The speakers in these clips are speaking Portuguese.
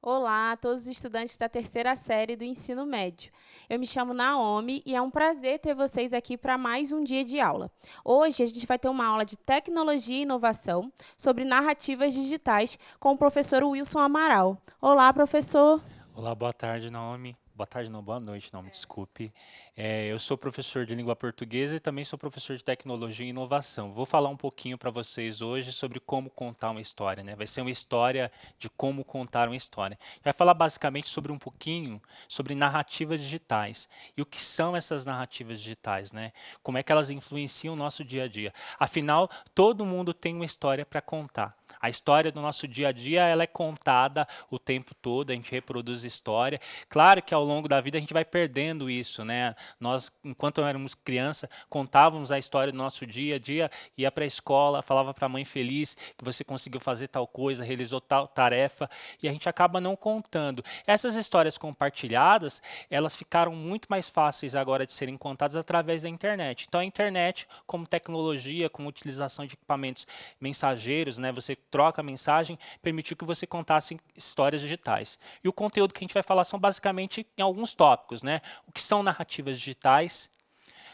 Olá a todos os estudantes da terceira série do ensino médio. Eu me chamo Naomi e é um prazer ter vocês aqui para mais um dia de aula. Hoje a gente vai ter uma aula de tecnologia e inovação sobre narrativas digitais com o professor Wilson Amaral. Olá, professor. Olá, boa tarde, Naomi. Boa tarde, não, boa noite, Naomi, desculpe. Eu sou professor de língua portuguesa e também sou professor de tecnologia e inovação. Vou falar um pouquinho para vocês hoje sobre como contar uma história, né? Vai ser uma história de como contar uma história. Vai falar basicamente sobre um pouquinho sobre narrativas digitais e o que são essas narrativas digitais, né? Como é que elas influenciam o nosso dia a dia. Afinal, todo mundo tem uma história para contar. A história do nosso dia a dia ela é contada o tempo todo, a gente reproduz história. Claro que ao longo da vida a gente vai perdendo isso, né? Nós, enquanto éramos criança, contávamos a história do nosso dia a dia, ia para a escola, falava para a mãe feliz que você conseguiu fazer tal coisa, realizou tal tarefa, e a gente acaba não contando. Essas histórias compartilhadas, elas ficaram muito mais fáceis agora de serem contadas através da internet. Então a internet, como tecnologia, como utilização de equipamentos mensageiros, né? Você troca a mensagem, permitiu que você contasse histórias digitais. E o conteúdo que a gente vai falar são basicamente em alguns tópicos, né? O que são narrativas digitais,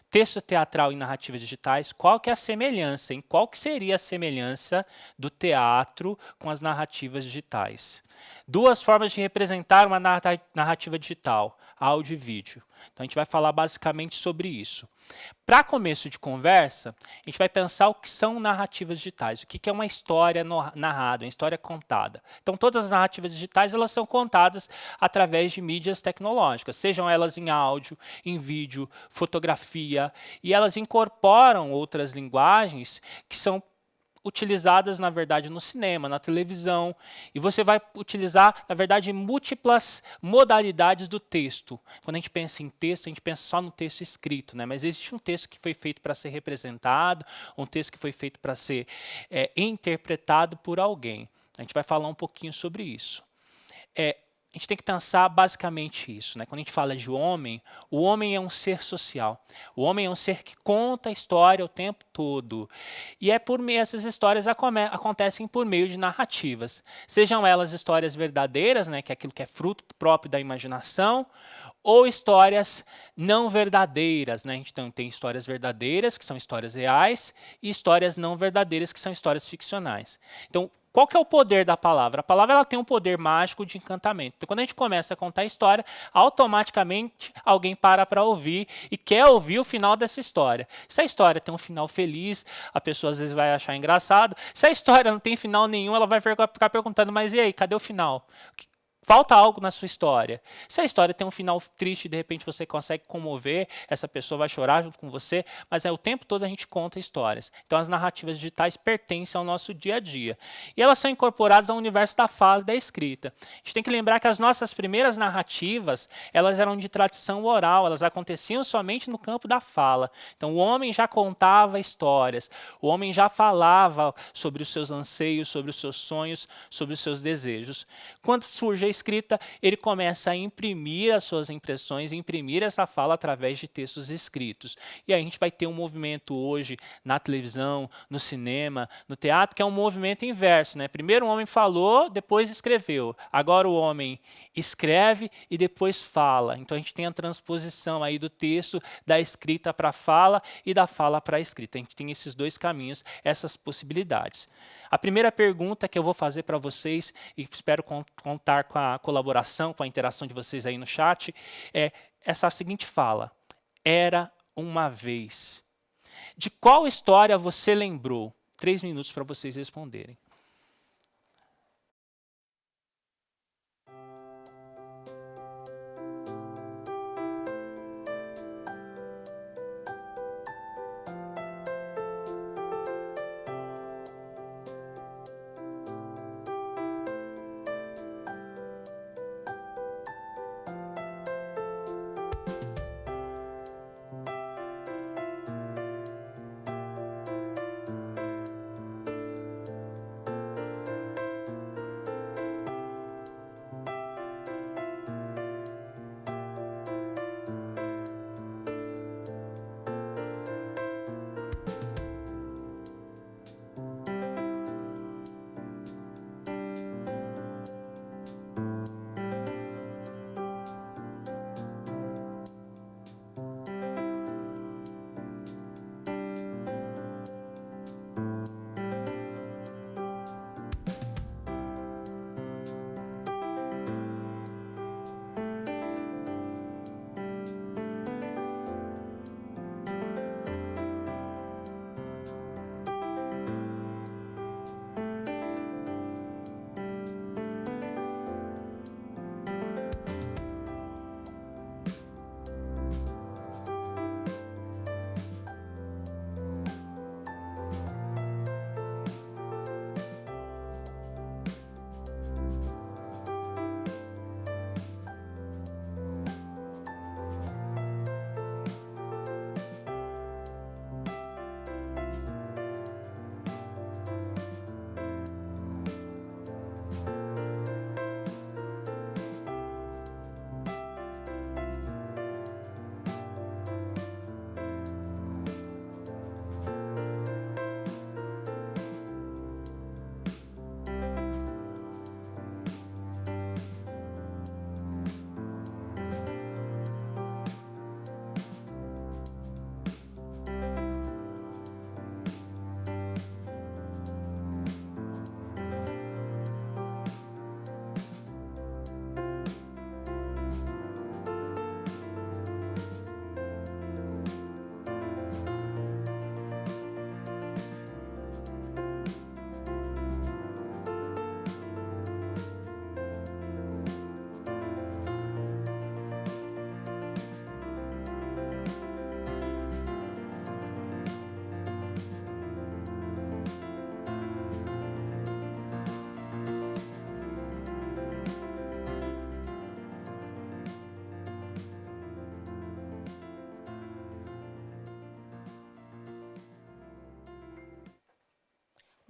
texto teatral e narrativas digitais, qual que é a semelhança, hein? Qual que seria a semelhança do teatro com as narrativas digitais? Duas formas de representar uma narrativa digital, áudio e vídeo. Então a gente vai falar basicamente sobre isso. Para começo de conversa, a gente vai pensar o que são narrativas digitais, o que é uma história narrada, uma história contada. Então, todas as narrativas digitais elas são contadas através de mídias tecnológicas, sejam elas em áudio, em vídeo, fotografia, e elas incorporam outras linguagens que são utilizadas, na verdade, no cinema, na televisão, e você vai utilizar, na verdade, múltiplas modalidades do texto. Quando a gente pensa em texto, a gente pensa só no texto escrito, né? Mas existe um texto que foi feito para ser representado, um texto que foi feito para ser interpretado por alguém. A gente vai falar um pouquinho sobre isso. A gente tem que pensar basicamente isso, né? Quando a gente fala de homem, o homem é um ser social. O homem é um ser que conta a história o tempo todo. E é por meio essas histórias acontecem por meio de narrativas. Sejam elas histórias verdadeiras, né, que é aquilo que é fruto próprio da imaginação, ou histórias não verdadeiras, né? A gente tem histórias verdadeiras, que são histórias reais, e histórias não verdadeiras, que são histórias ficcionais. Então, qual que é o poder da palavra? A palavra ela tem um poder mágico de encantamento. Então, quando a gente começa a contar a história, automaticamente alguém para ouvir e quer ouvir o final dessa história. Se a história tem um final feliz, a pessoa às vezes vai achar engraçado. Se a história não tem final nenhum, ela vai ficar perguntando, mas e aí, cadê o final? Falta algo na sua história. Se a história tem um final triste, de repente você consegue comover, essa pessoa vai chorar junto com você, mas o tempo todo a gente conta histórias. Então as narrativas digitais pertencem ao nosso dia a dia. E elas são incorporadas ao universo da fala e da escrita. A gente tem que lembrar que as nossas primeiras narrativas, elas eram de tradição oral, elas aconteciam somente no campo da fala. Então o homem já contava histórias, o homem já falava sobre os seus anseios, sobre os seus sonhos, sobre os seus desejos. Quando surge a escrita, ele começa a imprimir as suas impressões, imprimir essa fala através de textos escritos. E aí a gente vai ter um movimento hoje na televisão, no cinema, no teatro, que é um movimento inverso, né? Primeiro o homem falou, depois escreveu. Agora o homem escreve e depois fala. Então a gente tem a transposição aí do texto da escrita para a fala e da fala para a escrita. A gente tem esses dois caminhos, essas possibilidades. A primeira pergunta que eu vou fazer para vocês, e espero contar com a colaboração, com a interação de vocês aí no chat, é essa seguinte fala: era uma vez. De qual história você lembrou? 3 minutos para vocês responderem.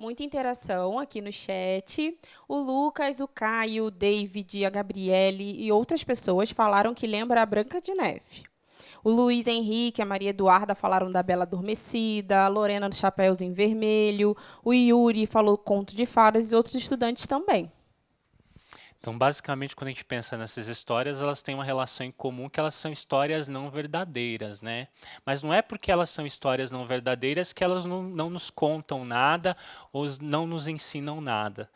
Muita interação aqui no chat. O Lucas, o Caio, o David, a Gabriele e outras pessoas falaram que lembra a Branca de Neve. O Luiz Henrique, a Maria Eduarda falaram da Bela Adormecida, a Lorena do Chapeuzinho Vermelho, o Yuri falou conto de fadas e outros estudantes também. Então, basicamente, quando a gente pensa nessas histórias, elas têm uma relação em comum que elas são histórias não verdadeiras, né? Mas não é porque elas são histórias não verdadeiras que elas não nos contam nada ou não nos ensinam nada.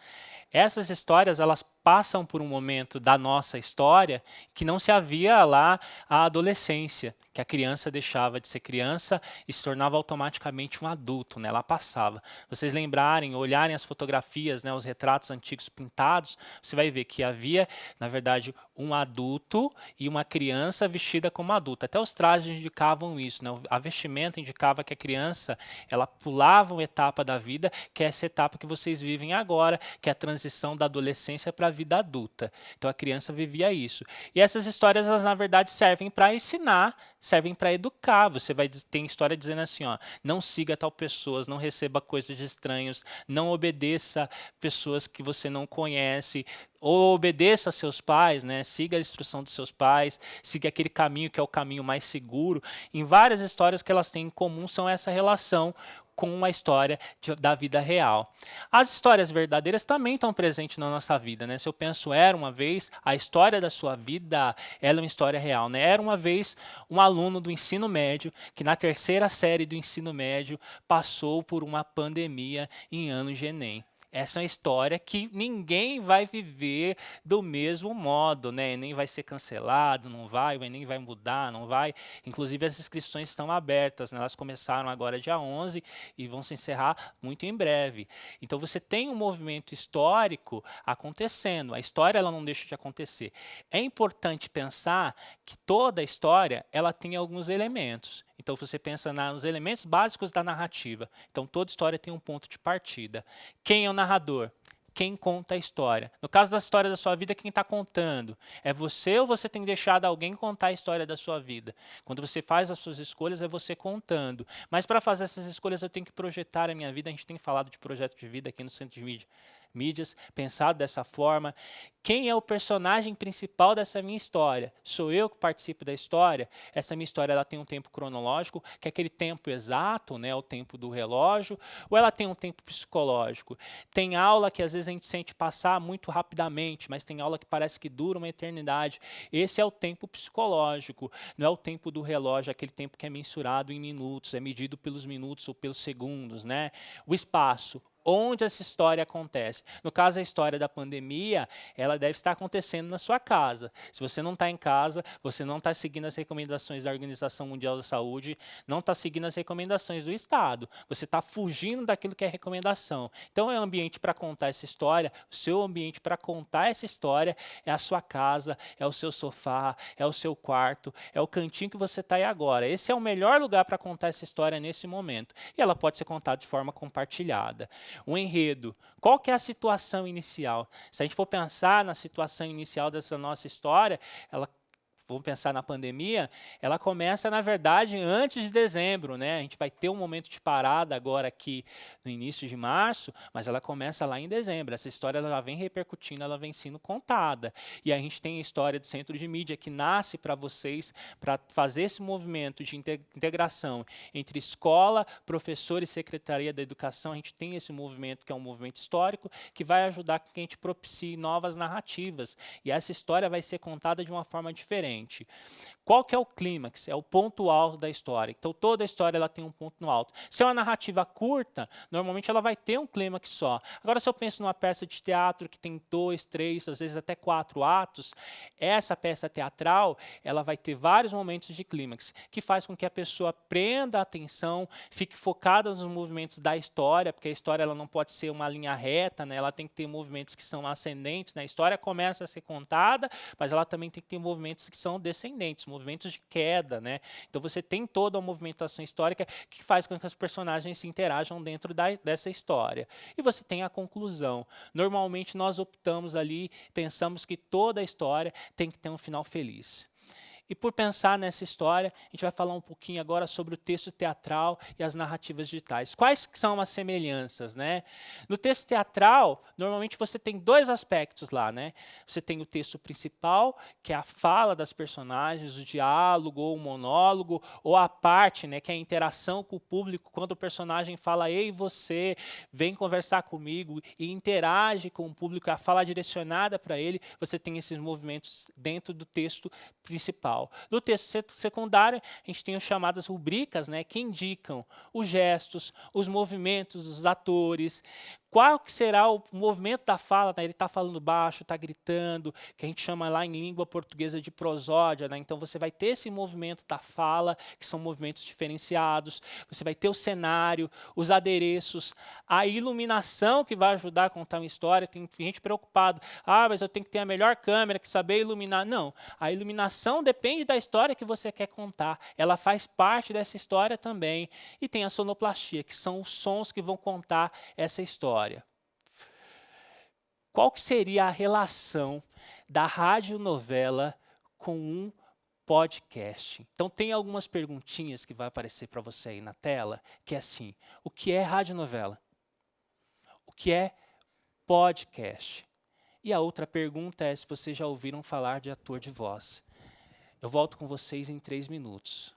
Essas histórias, elas passam por um momento da nossa história que não se havia lá a adolescência, que a criança deixava de ser criança e se tornava automaticamente um adulto, né? Ela passava. Vocês lembrarem, olharem as fotografias, né, os retratos antigos pintados, você vai ver que havia, na verdade, um adulto e uma criança vestida como adulta. Até os trajes indicavam isso, né? A vestimenta indicava que a criança, ela pulava uma etapa da vida, que é essa etapa que vocês vivem agora, que é a transição da adolescência para a vida adulta. Então a criança vivia isso. E essas histórias, elas na verdade servem para ensinar, servem para educar. Você vai ter história dizendo assim, ó, não siga tal pessoas, não receba coisas de estranhos, não obedeça pessoas que você não conhece, ou obedeça a seus pais, né? Siga a instrução dos seus pais, siga aquele caminho que é o caminho mais seguro. Em várias histórias que elas têm em comum são essa relação com uma história da vida real. As histórias verdadeiras também estão presentes na nossa vida, né? Se eu penso, era uma vez, a história da sua vida, ela é uma história real, né? Era uma vez um aluno do ensino médio que na terceira série do ensino médio passou por uma pandemia em ano de Enem. Essa é uma história que ninguém vai viver do mesmo modo, né? O Enem vai ser cancelado, não vai, o Enem vai mudar, não vai. Inclusive as inscrições estão abertas, né? Elas começaram agora dia 11 e vão se encerrar muito em breve. Então você tem um movimento histórico acontecendo. A história ela não deixa de acontecer. É importante pensar que toda história ela tem alguns elementos. Então você pensa nos elementos básicos da narrativa. Então toda história tem um ponto de partida. Quem é o narrador? Quem conta a história. No caso da história da sua vida, quem está contando? É você ou você tem deixado alguém contar a história da sua vida? Quando você faz as suas escolhas, é você contando. Mas para fazer essas escolhas, eu tenho que projetar a minha vida. A gente tem falado de projeto de vida aqui no Centro de Mídias, pensado dessa forma. Quem é o personagem principal dessa minha história? Sou eu que participo da história? Essa minha história ela tem um tempo cronológico, que é aquele tempo exato, né, o tempo do relógio, ou ela tem um tempo psicológico? Tem aula que às vezes a gente sente passar muito rapidamente, mas tem aula que parece que dura uma eternidade. Esse é o tempo psicológico, não é o tempo do relógio, aquele tempo que é mensurado em minutos, é medido pelos minutos ou pelos segundos, né? O espaço, onde essa história acontece. No caso, a história da pandemia, ela deve estar acontecendo na sua casa. Se você não está em casa, você não está seguindo as recomendações da Organização Mundial da Saúde, não está seguindo as recomendações do Estado. Você está fugindo daquilo que é recomendação. Então, é o ambiente para contar essa história, o seu ambiente para contar essa história é a sua casa, é o seu sofá, é o seu quarto, é o cantinho que você está aí agora. Esse é o melhor lugar para contar essa história nesse momento. E ela pode ser contada de forma compartilhada. O enredo. Qual que é a situação inicial? Se a gente for pensar na situação inicial dessa nossa história, vamos pensar na pandemia, ela começa, na verdade, antes de dezembro, né? A gente vai ter um momento de parada agora aqui no início de março, mas ela começa lá em dezembro. Essa história ela vem repercutindo, ela vem sendo contada. E a gente tem a história do Centro de Mídia que nasce para vocês, para fazer esse movimento de integração entre escola, professor e secretaria da educação. A gente tem esse movimento que é um movimento histórico que vai ajudar que a gente propicie novas narrativas. E essa história vai ser contada de uma forma diferente. Qual que é o clímax? É o ponto alto da história. Então, toda a história ela tem um ponto no alto. Se é uma narrativa curta, normalmente ela vai ter um clímax só. Agora, se eu penso numa peça de teatro que tem 2, 3, às vezes até 4 atos, essa peça teatral ela vai ter vários momentos de clímax, que faz com que a pessoa prenda a atenção, fique focada nos movimentos da história, porque a história ela não pode ser uma linha reta, né? Ela tem que ter movimentos que são ascendentes. Né? A história começa a ser contada, mas ela também tem que ter movimentos que são descendentes, movimentos de queda, né? Então você tem toda uma movimentação histórica que faz com que os personagens se interajam dentro dessa história. E você tem a conclusão. Normalmente nós optamos ali, pensamos que toda a história tem que ter um final feliz. E por pensar nessa história, a gente vai falar um pouquinho agora sobre o texto teatral e as narrativas digitais. Quais que são as semelhanças, né? No texto teatral, normalmente você tem dois aspectos lá, né? Você tem o texto principal, que é a fala das personagens, o diálogo ou o monólogo, ou a parte, né, que é a interação com o público, quando o personagem fala: "Ei, você, vem conversar comigo", e interage com o público, a fala direcionada para ele. Você tem esses movimentos dentro do texto principal. No texto secundário, a gente tem as chamadas rubricas, né, que indicam os gestos, os movimentos dos atores, qual que será o movimento da fala, né? Ele está falando baixo, está gritando, que a gente chama lá em língua portuguesa de prosódia, né? Então você vai ter esse movimento da fala, que são movimentos diferenciados, você vai ter o cenário, os adereços, a iluminação que vai ajudar a contar uma história. Tem gente preocupada: mas eu tenho que ter a melhor câmera, que saber iluminar. Não, a iluminação depende da história que você quer contar, ela faz parte dessa história também. E tem a sonoplastia, que são os sons que vão contar essa história. Qual que seria a relação da radionovela com um podcast? Então tem algumas perguntinhas que vai aparecer para você aí na tela, que é assim: o que é radionovela? O que é podcast? E a outra pergunta é se vocês já ouviram falar de ator de voz. Eu volto com vocês em 3 minutos.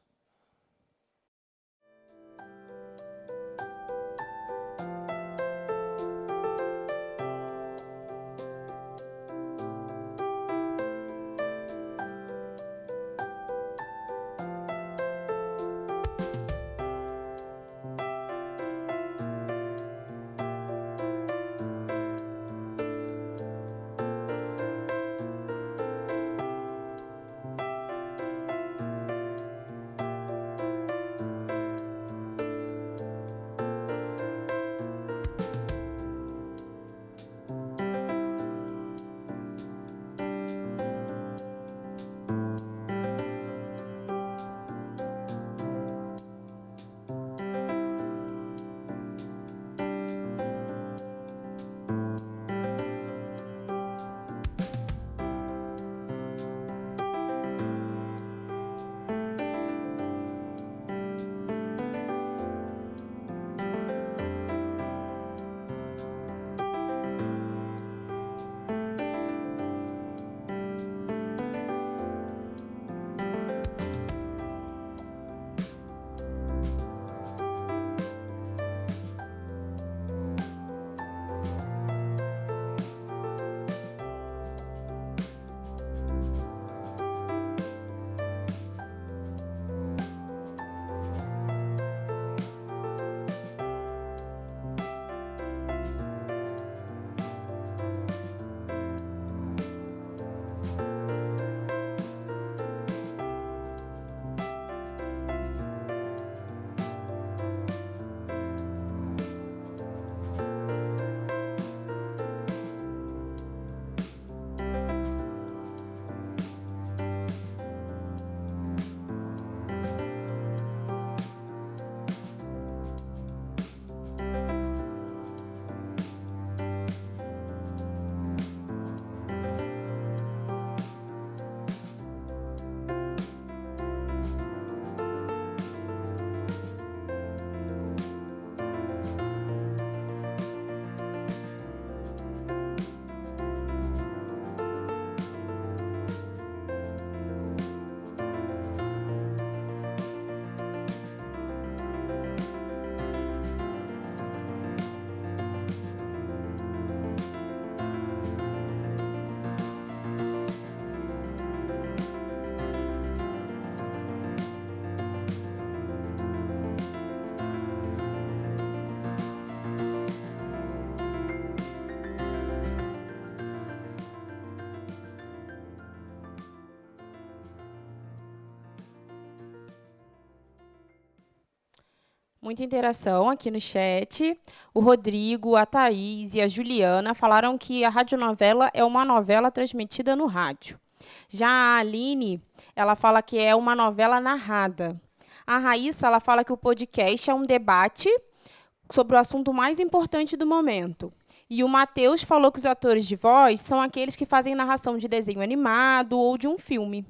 Muita interação aqui no chat. O Rodrigo, a Thaís e a Juliana falaram que a radionovela é uma novela transmitida no rádio. Já a Aline, ela fala que é uma novela narrada. A Raíssa, ela fala que o podcast é um debate sobre o assunto mais importante do momento. E o Matheus falou que os atores de voz são aqueles que fazem narração de desenho animado ou de um filme.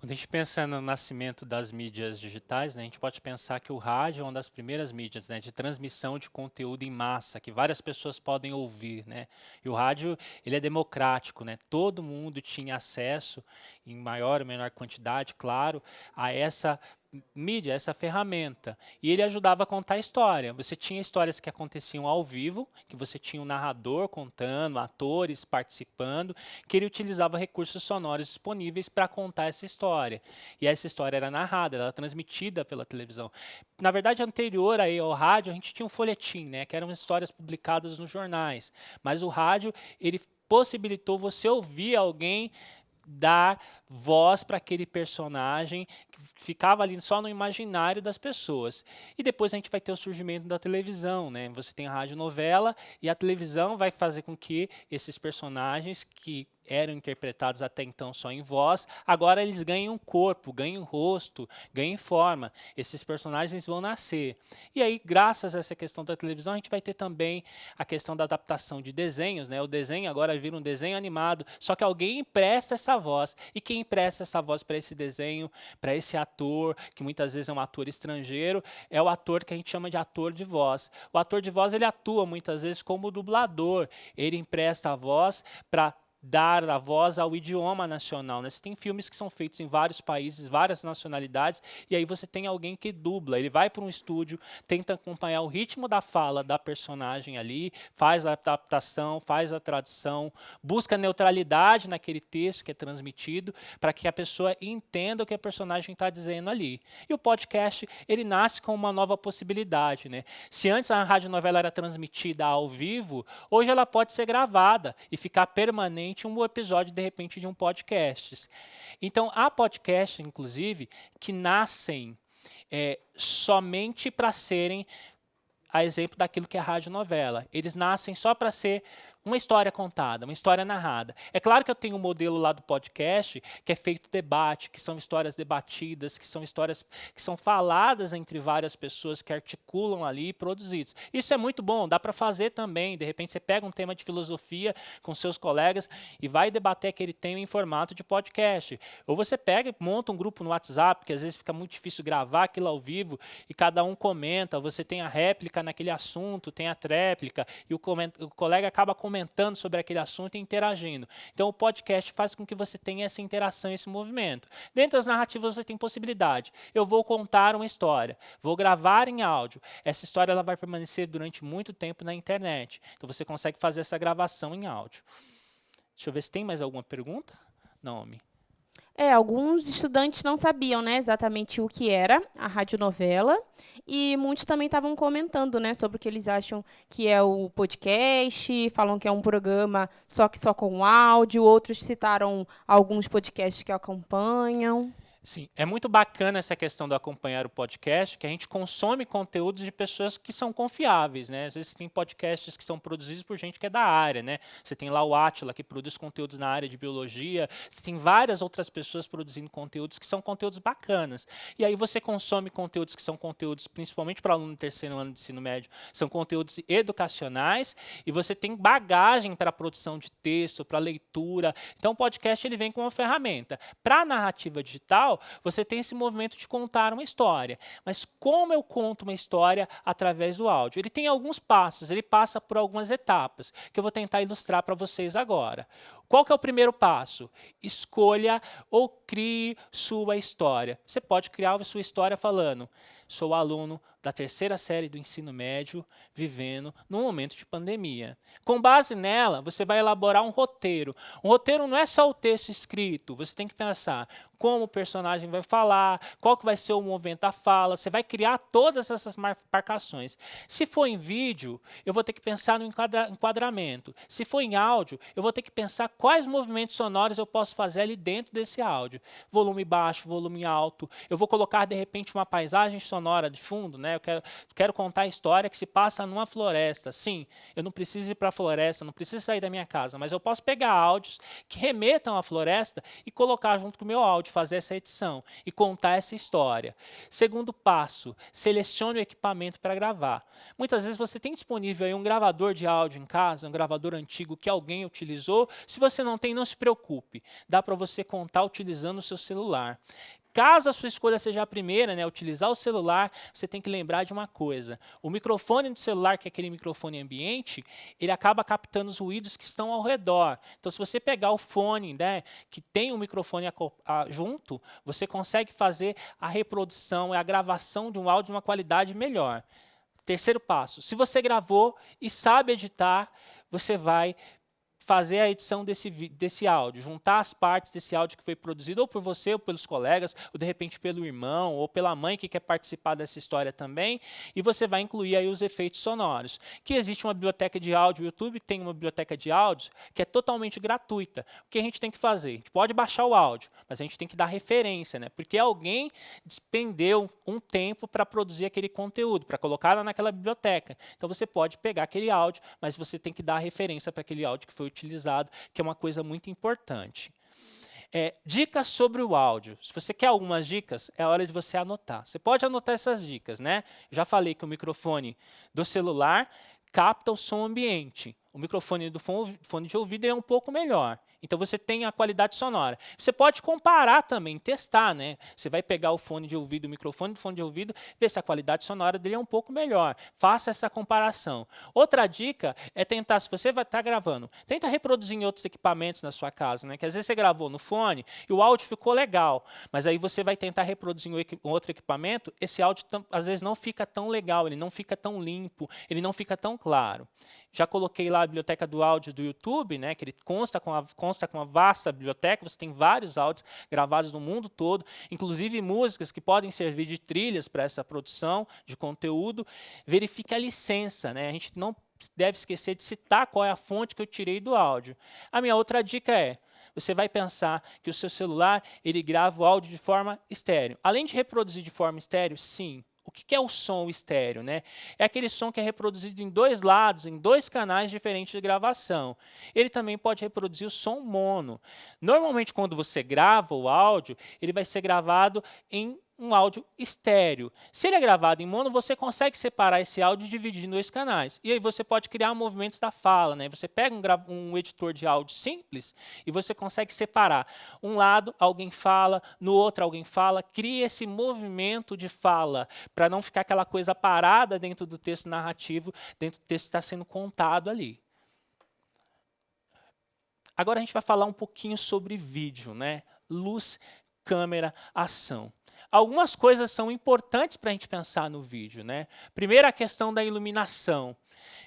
Quando a gente pensa no nascimento das mídias digitais, né, a gente pode pensar que o rádio é uma das primeiras mídias, né, de transmissão de conteúdo em massa, que várias pessoas podem ouvir, né? E o rádio, ele é democrático, né? Todo mundo tinha acesso, em maior ou menor quantidade, claro, a essa mídia, essa ferramenta. E ele ajudava a contar a história. Você tinha histórias que aconteciam ao vivo, que você tinha um narrador contando, atores participando, que ele utilizava recursos sonoros disponíveis para contar essa história. E essa história era narrada, ela era transmitida pela televisão. Na verdade, anterior aí ao rádio, a gente tinha um folhetim, né, que eram histórias publicadas nos jornais. Mas o rádio, ele possibilitou você ouvir alguém dar voz para aquele personagem que ficava ali só no imaginário das pessoas. E depois a gente vai ter o surgimento da televisão, né? Você tem a radionovela e a televisão vai fazer com que esses personagens que eram interpretados até então só em voz, agora eles ganham corpo, ganham rosto, ganham forma. Esses personagens vão nascer. E aí, graças a essa questão da televisão, a gente vai ter também a questão da adaptação de desenhos, né? O desenho agora vira um desenho animado, só que alguém empresta essa voz. E quem empresta essa voz para esse desenho, para esse ator, que muitas vezes é um ator estrangeiro, é o ator que a gente chama de ator de voz. O ator de voz, ele atua muitas vezes como dublador. Ele empresta a voz para dar a voz ao idioma nacional, né? Você tem filmes que são feitos em vários países, várias nacionalidades, e aí você tem alguém que dubla. Ele vai para um estúdio, tenta acompanhar o ritmo da fala da personagem ali, faz a adaptação, faz a tradução, busca neutralidade naquele texto que é transmitido, para que a pessoa entenda o que a personagem está dizendo ali. E o podcast, ele nasce com uma nova possibilidade, né? Se antes a radionovela era transmitida ao vivo, hoje ela pode ser gravada e ficar permanente um episódio, de repente, de um podcast. Então, há podcasts, inclusive, que nascem somente para serem, a exemplo daquilo que é a radionovela. Eles nascem só para ser uma história contada, uma história narrada. É claro que eu tenho um modelo lá do podcast que é feito debate, que são histórias debatidas, que são histórias que são faladas entre várias pessoas que articulam ali e produzidos. Isso é muito bom, dá para fazer também. De repente você pega um tema de filosofia com seus colegas e vai debater aquele tema em formato de podcast. Ou você pega e monta um grupo no WhatsApp, que às vezes fica muito difícil gravar aquilo ao vivo e cada um comenta, você tem a réplica naquele assunto, tem a tréplica e o colega acaba comentando sobre aquele assunto e interagindo. Então, o podcast faz com que você tenha essa interação, esse movimento. Dentro das narrativas, você tem possibilidade. Eu vou contar uma história, vou gravar em áudio. Essa história ela vai permanecer durante muito tempo na internet. Então, você consegue fazer essa gravação em áudio. Deixa eu ver se tem mais alguma pergunta. Naomi. Alguns estudantes não sabiam, né, exatamente o que era a radionovela e muitos também estavam comentando, né, sobre o que eles acham que é o podcast, falam que é um programa só com áudio, outros citaram alguns podcasts que acompanham. Sim, é muito bacana essa questão do acompanhar o podcast, que a gente consome conteúdos de pessoas que são confiáveis, né? Às vezes tem podcasts que são produzidos por gente que é da área, né? Você tem lá o Átila, que produz conteúdos na área de biologia, você tem várias outras pessoas produzindo conteúdos que são conteúdos bacanas. E aí você consome conteúdos que são conteúdos, principalmente para aluno do terceiro ano de ensino médio, são conteúdos educacionais, e você tem bagagem para a produção de texto, para leitura. Então o podcast ele vem como uma ferramenta. Para a narrativa digital, você tem esse movimento de contar uma história. Mas como eu conto uma história através do áudio? Ele tem alguns passos, ele passa por algumas etapas, que eu vou tentar ilustrar para vocês agora. Qual que é o primeiro passo? Escolha ou crie sua história. Você pode criar a sua história falando: sou aluno da terceira série do ensino médio, vivendo num momento de pandemia. Com base nela, você vai elaborar um roteiro. Um roteiro não é só o texto escrito, você tem que pensar como o personagem vai falar, qual que vai ser o movimento da fala, você vai criar todas essas marcações. Se for em vídeo, eu vou ter que pensar no enquadramento. Se for em áudio, eu vou ter que pensar quais movimentos sonoros eu posso fazer ali dentro desse áudio. Volume baixo, volume alto. Eu vou colocar, de repente, uma paisagem sonora de fundo, né? né? Eu quero contar a história que se passa numa floresta. Sim, eu não preciso ir para a floresta, não preciso sair da minha casa, mas eu posso pegar áudios que remetam à floresta e colocar junto com o meu áudio, fazer essa edição e contar essa história. Segundo passo, selecione o equipamento para gravar. Muitas vezes você tem disponível aí um gravador de áudio em casa, um gravador antigo que alguém utilizou. Se você não tem, não se preocupe. Dá para você contar utilizando o seu celular. Caso a sua escolha seja a primeira, né, utilizar o celular, você tem que lembrar de uma coisa. O microfone do celular, que é aquele microfone ambiente, ele acaba captando os ruídos que estão ao redor. Então, se você pegar o fone, né, que tem um microfone junto, você consegue fazer a reprodução e a gravação de um áudio de uma qualidade melhor. Terceiro passo, se você gravou e sabe editar, você vai fazer a edição desse áudio, juntar as partes desse áudio que foi produzido ou por você, ou pelos colegas, ou de repente pelo irmão, ou pela mãe que quer participar dessa história também, e você vai incluir aí os efeitos sonoros. Que existe uma biblioteca de áudio, o YouTube tem uma biblioteca de áudios que é totalmente gratuita. O que a gente tem que fazer? A gente pode baixar o áudio, mas a gente tem que dar referência, né? Porque alguém despendeu um tempo para produzir aquele conteúdo, para colocar lá naquela biblioteca. Então você pode pegar aquele áudio, mas você tem que dar referência para aquele áudio que foi utilizado, que é uma coisa muito importante. Dicas sobre o áudio. Se você quer algumas dicas, é hora de você anotar. Você pode anotar essas dicas, né? Já falei que o microfone do celular capta o som ambiente. O microfone do fone de ouvido é um pouco melhor. Então você tem a qualidade sonora. Você pode comparar também, testar, né? Você vai pegar o fone de ouvido, o microfone do fone de ouvido, ver se a qualidade sonora dele é um pouco melhor. Faça essa comparação. Outra dica é tentar, se você vai estar gravando, tenta reproduzir em outros equipamentos na sua casa, né? Que às vezes você gravou no fone e o áudio ficou legal, mas aí você vai tentar reproduzir em outro equipamento, esse áudio às vezes não fica tão legal, ele não fica tão limpo, ele não fica tão claro. Já coloquei lá a biblioteca do áudio do YouTube, né, que ele consta com uma vasta biblioteca, você tem vários áudios gravados no mundo todo, inclusive músicas que podem servir de trilhas para essa produção de conteúdo. Verifique a licença, né? A gente não deve esquecer de citar qual é a fonte que eu tirei do áudio. A minha outra dica é, você vai pensar que o seu celular ele grava o áudio de forma estéreo. Além de reproduzir de forma estéreo, sim. O que é o som estéreo, né? É aquele som que é reproduzido em dois lados, em dois canais diferentes de gravação. Ele também pode reproduzir o som mono. Normalmente, quando você grava o áudio, ele vai ser gravado em um áudio estéreo. Se ele é gravado em mono, você consegue separar esse áudio e dividir em dois canais. E aí você pode criar movimentos da fala, né? Você pega um editor de áudio simples e você consegue separar. Um lado, alguém fala, no outro, alguém fala. Cria esse movimento de fala, para não ficar aquela coisa parada dentro do texto narrativo, dentro do texto que está sendo contado ali. Agora a gente vai falar um pouquinho sobre vídeo, né? Luz, câmera, ação. Algumas coisas são importantes para a gente pensar no vídeo, né? Primeiro, a questão da iluminação.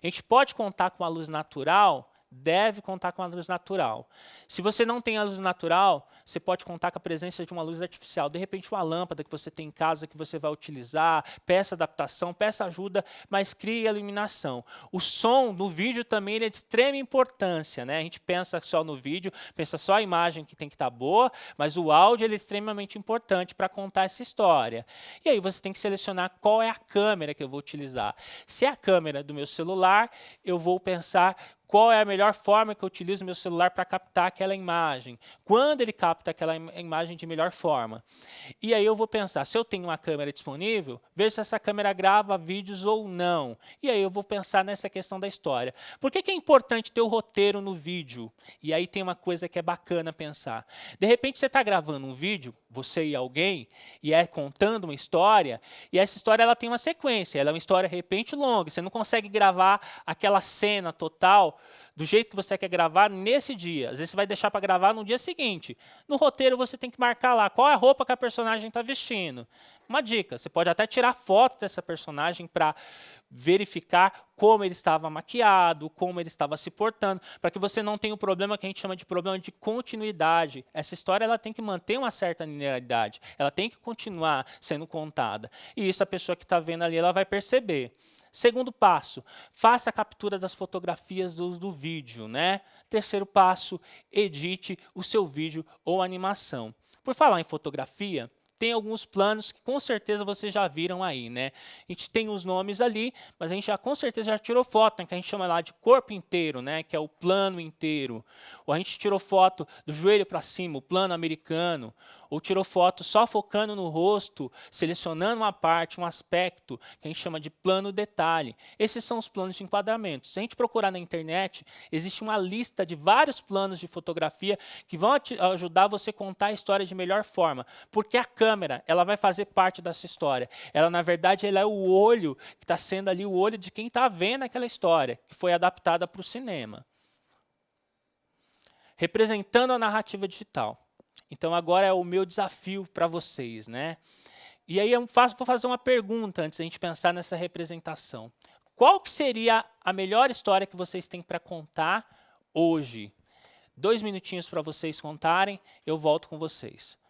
A gente pode contar com a luz natural, deve contar com a luz natural. Se você não tem a luz natural, você pode contar com a presença de uma luz artificial. De repente, uma lâmpada que você tem em casa que você vai utilizar, peça adaptação, peça ajuda, mas crie a iluminação. O som do vídeo também ele é de extrema importância, né? A gente pensa só no vídeo, pensa só a imagem que tem que estar boa, mas o áudio ele é extremamente importante para contar essa história. E aí você tem que selecionar qual é a câmera que eu vou utilizar. Se é a câmera do meu celular, eu vou pensar qual é a melhor forma que eu utilizo o meu celular para captar aquela imagem. Quando ele capta aquela imagem de melhor forma. E aí eu vou pensar, se eu tenho uma câmera disponível, veja se essa câmera grava vídeos ou não. E aí eu vou pensar nessa questão da história. Por que é importante ter o roteiro no vídeo? E aí tem uma coisa que é bacana pensar. De repente você está gravando um vídeo, você e alguém, e é contando uma história, e essa história ela tem uma sequência, ela é uma história de repente longa, você não consegue gravar aquela cena total do jeito que você quer gravar nesse dia. Às vezes você vai deixar para gravar no dia seguinte. No roteiro você tem que marcar lá qual é a roupa que a personagem está vestindo. Uma dica, você pode até tirar foto dessa personagem para verificar como ele estava maquiado, como ele estava se portando, para que você não tenha o problema que a gente chama de problema de continuidade. Essa história ela tem que manter uma certa linearidade, ela tem que continuar sendo contada. E isso a pessoa que está vendo ali ela vai perceber. Segundo passo, faça a captura das fotografias do vídeo, né? Terceiro passo, edite o seu vídeo ou animação. Por falar em fotografia, tem alguns planos que com certeza vocês já viram aí, né? A gente tem os nomes ali, mas a gente já com certeza já tirou foto, né, que a gente chama lá de corpo inteiro, né, que é o plano inteiro. Ou a gente tirou foto do joelho para cima, o plano americano. Ou tirou foto só focando no rosto, selecionando uma parte, um aspecto, que a gente chama de plano detalhe. Esses são os planos de enquadramento. Se a gente procurar na internet, existe uma lista de vários planos de fotografia que vão ajudar você a contar a história de melhor forma. Porque a câmera, ela vai fazer parte dessa história. Ela, na verdade, ela é o olho, que está sendo ali o olho de quem está vendo aquela história, que foi adaptada para o cinema. Representando a narrativa digital. Então, agora é o meu desafio para vocês, né? E aí vou fazer uma pergunta antes da gente pensar nessa representação. Qual que seria a melhor história que vocês têm para contar hoje? 2 minutinhos para vocês contarem, eu volto com vocês.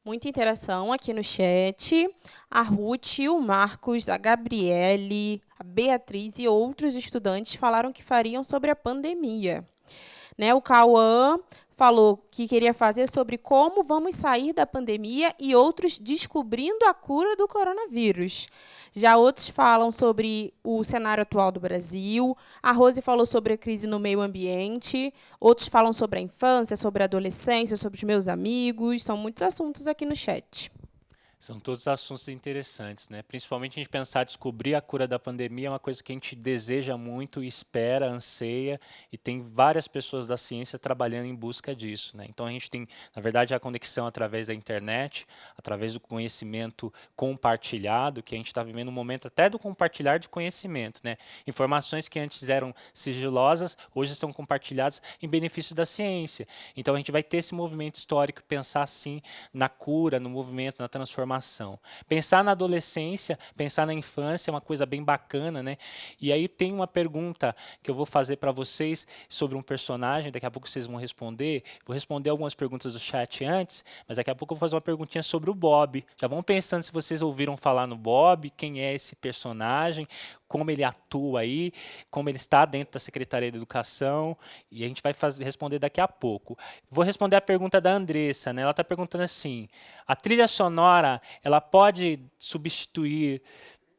Muita interação aqui no chat. A Ruth, o Marcos, a Gabriele, a Beatriz e outros estudantes falaram que fariam sobre a pandemia. Né, o Cauã falou que queria fazer sobre como vamos sair da pandemia e outros descobrindo a cura do coronavírus. Já outros falam sobre o cenário atual do Brasil. A Rose falou sobre a crise no meio ambiente. Outros falam sobre a infância, sobre a adolescência, sobre os meus amigos. São muitos assuntos aqui no chat. São todos assuntos interessantes, né? Principalmente a gente pensar descobrir a cura da pandemia é uma coisa que a gente deseja muito, espera, anseia, e tem várias pessoas da ciência trabalhando em busca disso, né? Então a gente tem, na verdade, a conexão através da internet, através do conhecimento compartilhado, que a gente está vivendo um momento até do compartilhar de conhecimento, né? Informações que antes eram sigilosas, hoje estão compartilhadas em benefício da ciência. Então a gente vai ter esse movimento histórico, pensar assim na cura, no movimento, na transformação. Pensar na adolescência, pensar na infância é uma coisa bem bacana, né? E aí tem uma pergunta que eu vou fazer para vocês sobre um personagem, daqui a pouco vocês vão responder. Vou responder algumas perguntas do chat antes, mas daqui a pouco eu vou fazer uma perguntinha sobre o Bob. Já vão pensando se vocês ouviram falar no Bob, quem é esse personagem, como ele atua aí, como ele está dentro da Secretaria de Educação, e a gente vai responder daqui a pouco. Vou responder a pergunta da Andressa, né? Ela está perguntando assim, a trilha sonora, ela pode substituir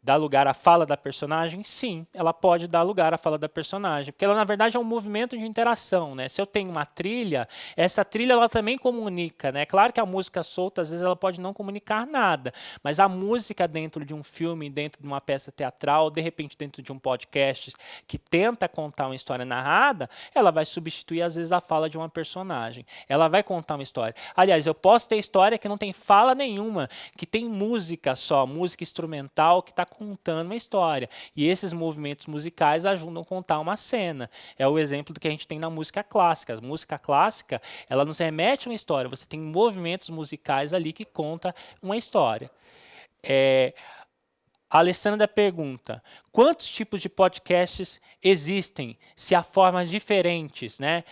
dar lugar à fala da personagem? Sim, ela pode dar lugar à fala da personagem, porque ela, na verdade, é um movimento de interação, né? Se eu tenho uma trilha, essa trilha ela também comunica, né? Claro que a música solta, às vezes, ela pode não comunicar nada, mas a música dentro de um filme, dentro de uma peça teatral, de repente dentro de um podcast que tenta contar uma história narrada, ela vai substituir, às vezes, a fala de uma personagem. Ela vai contar uma história. Aliás, eu posso ter história que não tem fala nenhuma, que tem música só, música instrumental que está contando uma história. E esses movimentos musicais ajudam a contar uma cena. É o exemplo do que a gente tem na música clássica. A música clássica, ela nos remete a uma história. Você tem movimentos musicais ali que conta uma história. A Alessandra pergunta, quantos tipos de podcasts existem? Se há formas diferentes, né?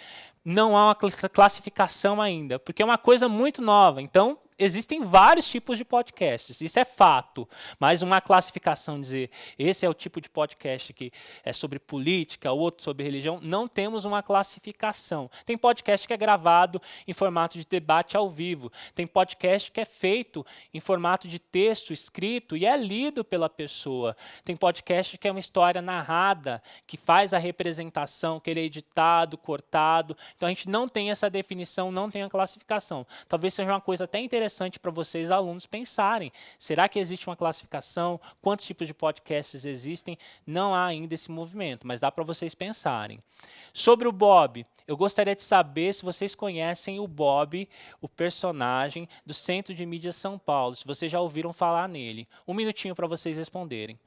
Não há uma classificação ainda, porque é uma coisa muito nova. Então, existem vários tipos de podcasts, isso é fato. Mas uma classificação, dizer, esse é o tipo de podcast que é sobre política, outro sobre religião, não temos uma classificação. Tem podcast que é gravado em formato de debate ao vivo. Tem podcast que é feito em formato de texto escrito e é lido pela pessoa. Tem podcast que é uma história narrada, que faz a representação, que ele é editado, cortado. Então, a gente não tem essa definição, não tem a classificação. Talvez seja uma coisa até interessante para vocês, alunos, pensarem. Será que existe uma classificação? Quantos tipos de podcasts existem? Não há ainda esse movimento, mas dá para vocês pensarem. Sobre o Bob, eu gostaria de saber se vocês conhecem o Bob, o personagem do Centro de Mídia São Paulo, se vocês já ouviram falar nele. Um minutinho para vocês responderem.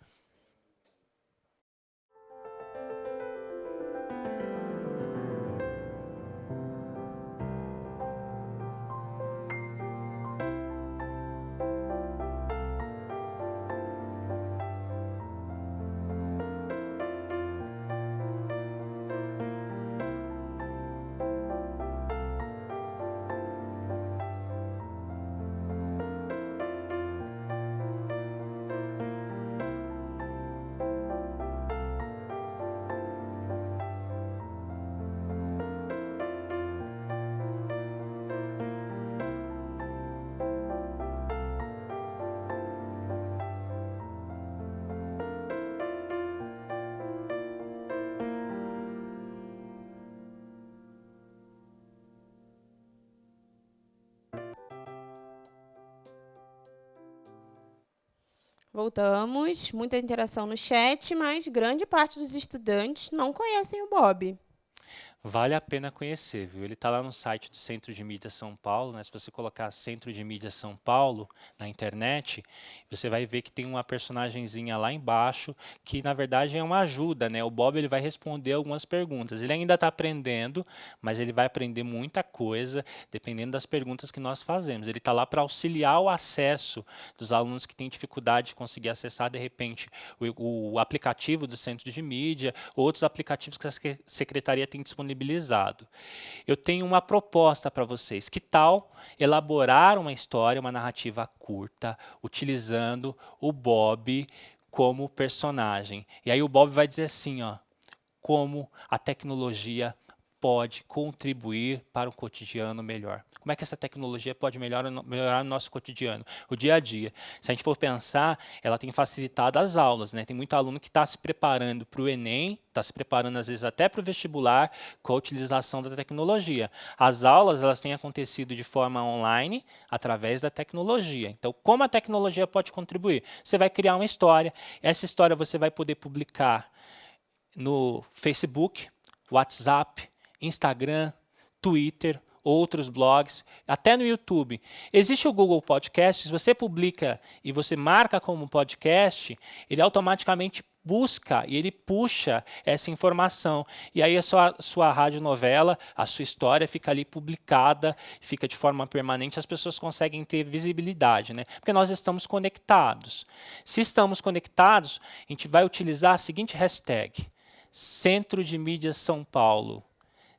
Voltamos, muita interação no chat, mas grande parte dos estudantes não conhecem o Bob. Vale a pena conhecer, viu? Ele está lá no site do Centro de Mídia São Paulo, né? Se você colocar Centro de Mídia São Paulo na internet, você vai ver que tem uma personagenzinha lá embaixo que, na verdade, é uma ajuda, né? O Bob ele vai responder algumas perguntas. Ele ainda está aprendendo, mas ele vai aprender muita coisa dependendo das perguntas que nós fazemos. Ele está lá para auxiliar o acesso dos alunos que têm dificuldade de conseguir acessar, de repente, o aplicativo do Centro de Mídia, outros aplicativos que a Secretaria tem disponibilizado. Eu tenho uma proposta para vocês. Que tal elaborar uma história, uma narrativa curta, utilizando o Bob como personagem? E aí o Bob vai dizer assim, ó, como a tecnologia pode contribuir para um cotidiano melhor. Como é que essa tecnologia pode melhorar o nosso cotidiano, o dia a dia? Se a gente for pensar, ela tem facilitado as aulas, né? Tem muito aluno que está se preparando para o Enem, está se preparando às vezes até para o vestibular com a utilização da tecnologia. As aulas elas têm acontecido de forma online através da tecnologia. Então, como a tecnologia pode contribuir? Você vai criar uma história, essa história você vai poder publicar no Facebook, WhatsApp, Instagram, Twitter, outros blogs, até no YouTube. Existe o Google Podcast, se você publica e você marca como podcast, ele automaticamente busca e ele puxa essa informação. E aí a sua radionovela, a sua história fica ali publicada, fica de forma permanente, as pessoas conseguem ter visibilidade, né? Porque nós estamos conectados. Se estamos conectados, a gente vai utilizar a seguinte hashtag: Centro de Mídia São Paulo.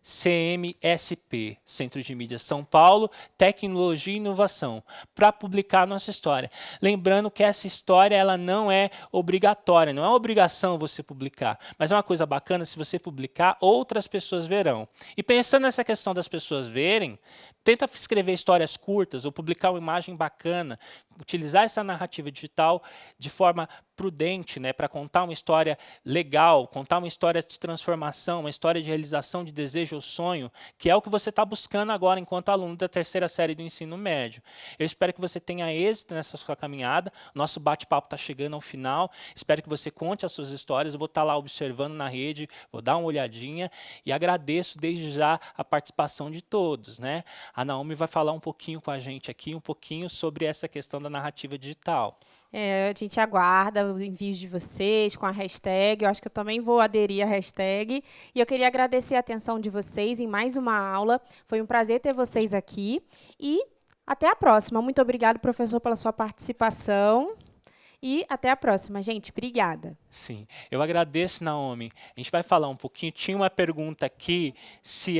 CMSP, Centro de Mídia São Paulo, Tecnologia e Inovação, para publicar nossa história. Lembrando que essa história ela não é obrigatória, não é obrigação você publicar, mas é uma coisa bacana, se você publicar, outras pessoas verão. E pensando nessa questão das pessoas verem, tenta escrever histórias curtas ou publicar uma imagem bacana, utilizar essa narrativa digital de forma prudente, né, para contar uma história legal, contar uma história de transformação, uma história de realização de desejo ou sonho, que é o que você está buscando agora enquanto aluno da terceira série do ensino médio. Eu espero que você tenha êxito nessa sua caminhada. Nosso bate-papo está chegando ao final. Espero que você conte as suas histórias. Eu vou estar lá observando na rede, vou dar uma olhadinha e agradeço desde já a participação de todos, né? A Naomi vai falar um pouquinho com a gente aqui, um pouquinho sobre essa questão da narrativa digital. A gente aguarda os envios de vocês com a hashtag. Eu acho que eu também vou aderir à hashtag. E eu queria agradecer a atenção de vocês em mais uma aula. Foi um prazer ter vocês aqui. E até a próxima. Muito obrigado, professor, pela sua participação. E até a próxima, gente. Obrigada. Sim, eu agradeço, Naomi. A gente vai falar um pouquinho. Tinha uma pergunta aqui, se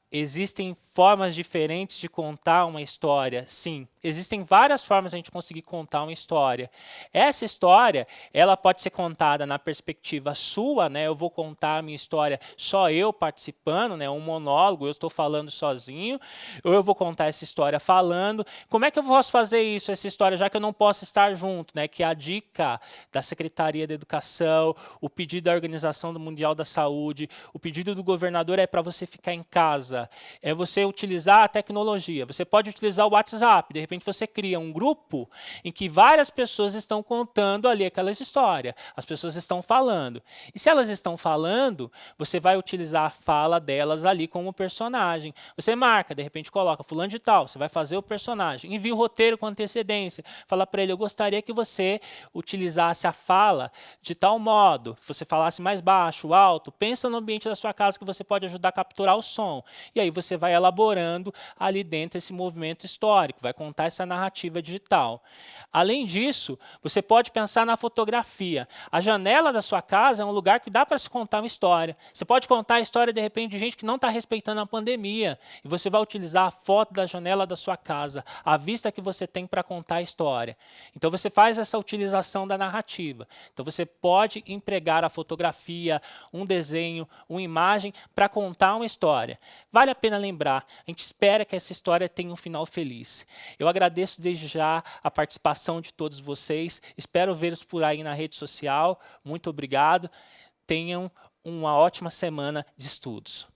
existem formas diferentes de contar uma história. Sim, existem várias formas de a gente conseguir contar uma história. Essa história, ela pode ser contada na perspectiva sua, né? Eu vou contar a minha história só eu participando, né? Um monólogo, eu estou falando sozinho, ou eu vou contar essa história falando. Como é que eu posso fazer isso, essa história, já que eu não posso estar junto, né? Que é a dica da Secretaria da Educação, o pedido da Organização Mundial da Saúde, o pedido do governador é para você ficar em casa, é você utilizar a tecnologia. Você pode utilizar o WhatsApp, de repente você cria um grupo em que várias pessoas estão contando ali aquelas histórias, as pessoas estão falando. E se elas estão falando, você vai utilizar a fala delas ali como personagem. Você marca, de repente coloca fulano de tal, você vai fazer o personagem, envia o roteiro com antecedência, fala para ele, eu gostaria que você utilizasse a fala de tal modo, você falasse mais baixo, alto, pensa no ambiente da sua casa que você pode ajudar a capturar o som. E aí você vai elaborando ali dentro esse movimento histórico, vai contar essa narrativa digital. Além disso, você pode pensar na fotografia. A janela da sua casa é um lugar que dá para se contar uma história. Você pode contar a história, de repente, de gente que não está respeitando a pandemia, e você vai utilizar a foto da janela da sua casa, a vista que você tem para contar a história. Então, você faz essa utilização da narrativa. Então, você pode empregar a fotografia, um desenho, uma imagem para contar uma história. Vale a pena lembrar, a gente espera que essa história tenha um final feliz. Eu agradeço desde já a participação de todos vocês, espero vê-los por aí na rede social. Muito obrigado, tenham uma ótima semana de estudos.